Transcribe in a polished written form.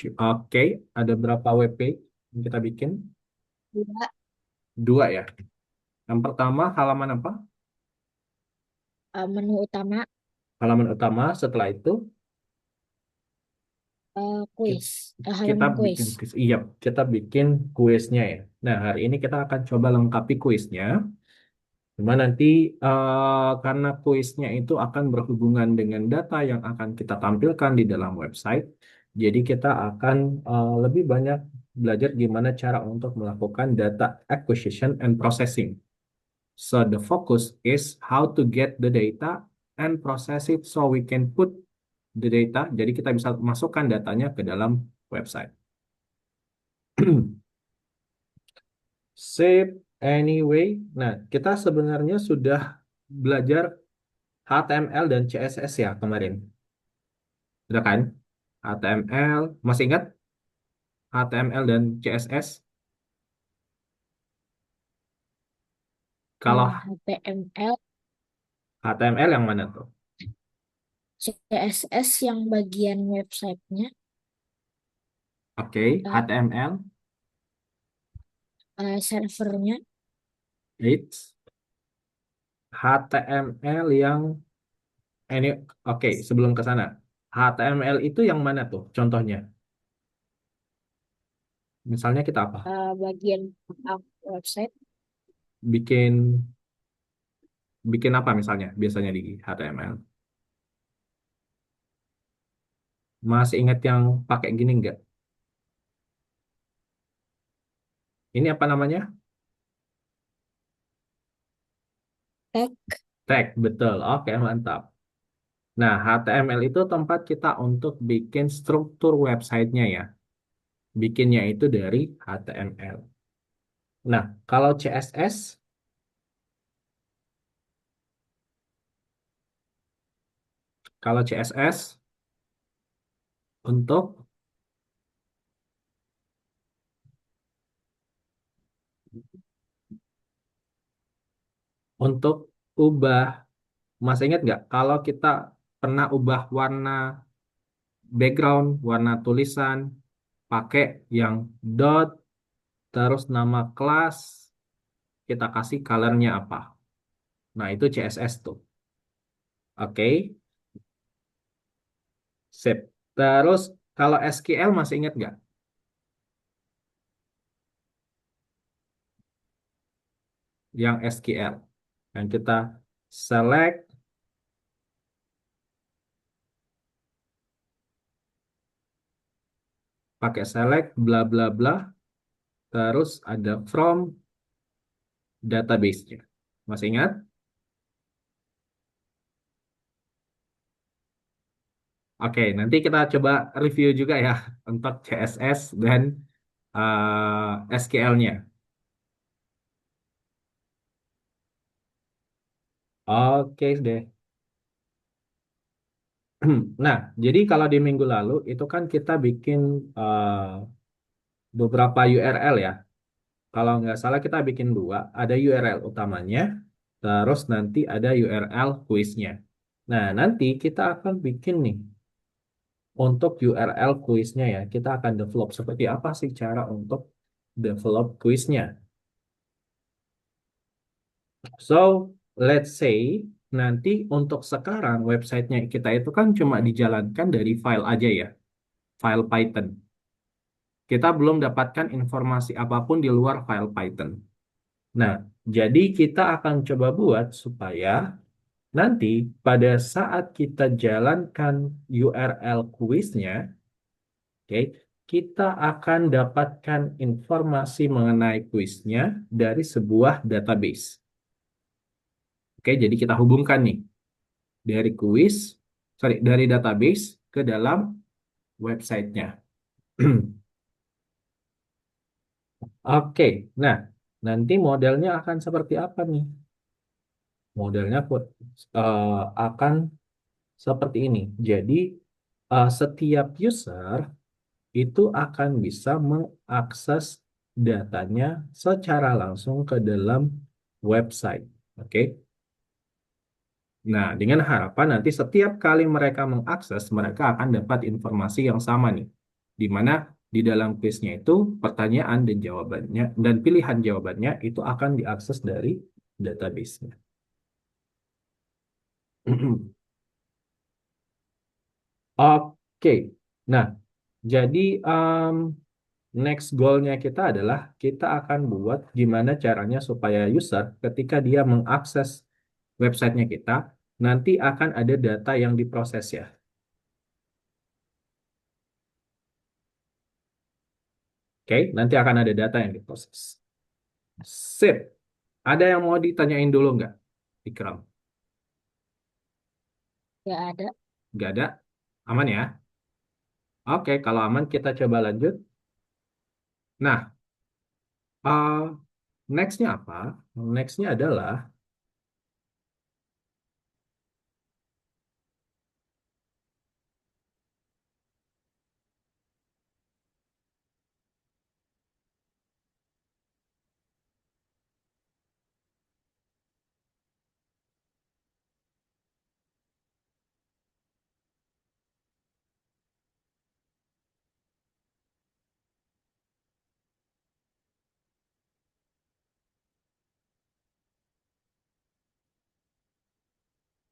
Oke, ada berapa web page yang kita bikin? Dua, Dua ya. Yang pertama halaman apa? menu utama, Halaman utama. Setelah itu ki- kuis, kita halaman kuis. bikin kuis. Iya, kita bikin kuisnya ya. Nah, hari ini kita akan coba lengkapi kuisnya. Cuma nanti karena kuisnya itu akan berhubungan dengan data yang akan kita tampilkan di dalam website, jadi kita akan lebih banyak belajar gimana cara untuk melakukan data acquisition and processing. So the focus is how to get the data and process it so we can put the data. Jadi kita bisa masukkan datanya ke dalam website. Sip, anyway. Nah, kita sebenarnya sudah belajar HTML dan CSS ya kemarin. Sudah kan? HTML, masih ingat HTML dan CSS? Kalau HTML, HTML yang mana tuh? CSS yang bagian websitenya, Oke, eh, HTML, servernya, it's HTML yang ini oke, sebelum ke sana. HTML itu yang mana tuh contohnya? Misalnya kita apa? bagian website, Bikin bikin apa misalnya biasanya di HTML? Masih ingat yang pakai gini nggak? Ini apa namanya? tag, Tag, betul. Oke, mantap. Nah, HTML itu tempat kita untuk bikin struktur websitenya ya. Bikinnya itu dari HTML. Nah, kalau CSS, kalau CSS untuk untuk ubah, masih ingat nggak? Kalau kita pernah ubah warna background, warna tulisan, pakai yang dot, terus nama kelas, kita kasih colornya apa? Nah, itu CSS tuh. Oke, sip. Terus kalau SQL masih ingat nggak? Yang SQL. Yang kita select, pakai select, bla bla bla, terus ada from database-nya. Masih ingat? Oke, nanti kita coba review juga ya untuk CSS dan SQL-nya. Oke deh. Nah, jadi kalau di minggu lalu itu kan kita bikin beberapa URL ya. Kalau nggak salah kita bikin dua, ada URL utamanya, terus nanti ada URL kuisnya. Nah, nanti kita akan bikin nih untuk URL kuisnya ya. Kita akan develop seperti apa sih cara untuk develop kuisnya. So, let's say nanti untuk sekarang websitenya kita itu kan cuma dijalankan dari file aja ya, file Python. Kita belum dapatkan informasi apapun di luar file Python. Nah, jadi kita akan coba buat supaya nanti pada saat kita jalankan URL kuisnya, oke, kita akan dapatkan informasi mengenai kuisnya dari sebuah database. Oke, jadi kita hubungkan nih dari kuis, sorry, dari database ke dalam websitenya. Oke, nah nanti modelnya akan seperti apa nih? Modelnya akan seperti ini. Jadi setiap user itu akan bisa mengakses datanya secara langsung ke dalam website. Oke. Nah, dengan harapan nanti setiap kali mereka mengakses, mereka akan dapat informasi yang sama nih. di mana di dalam kuisnya itu pertanyaan dan jawabannya dan pilihan jawabannya itu akan diakses dari database-nya. Oke, nah jadi next goal-nya kita adalah kita akan buat gimana caranya supaya user ketika dia mengakses websitenya kita nanti akan ada data yang diproses ya. Oke, nanti akan ada data yang diproses. Sip. Ada yang mau ditanyain dulu nggak, Ikram? Gak ada. Nggak ada? Aman ya? Oke, kalau aman kita coba lanjut. Nah, uh, next-nya apa? Next-nya adalah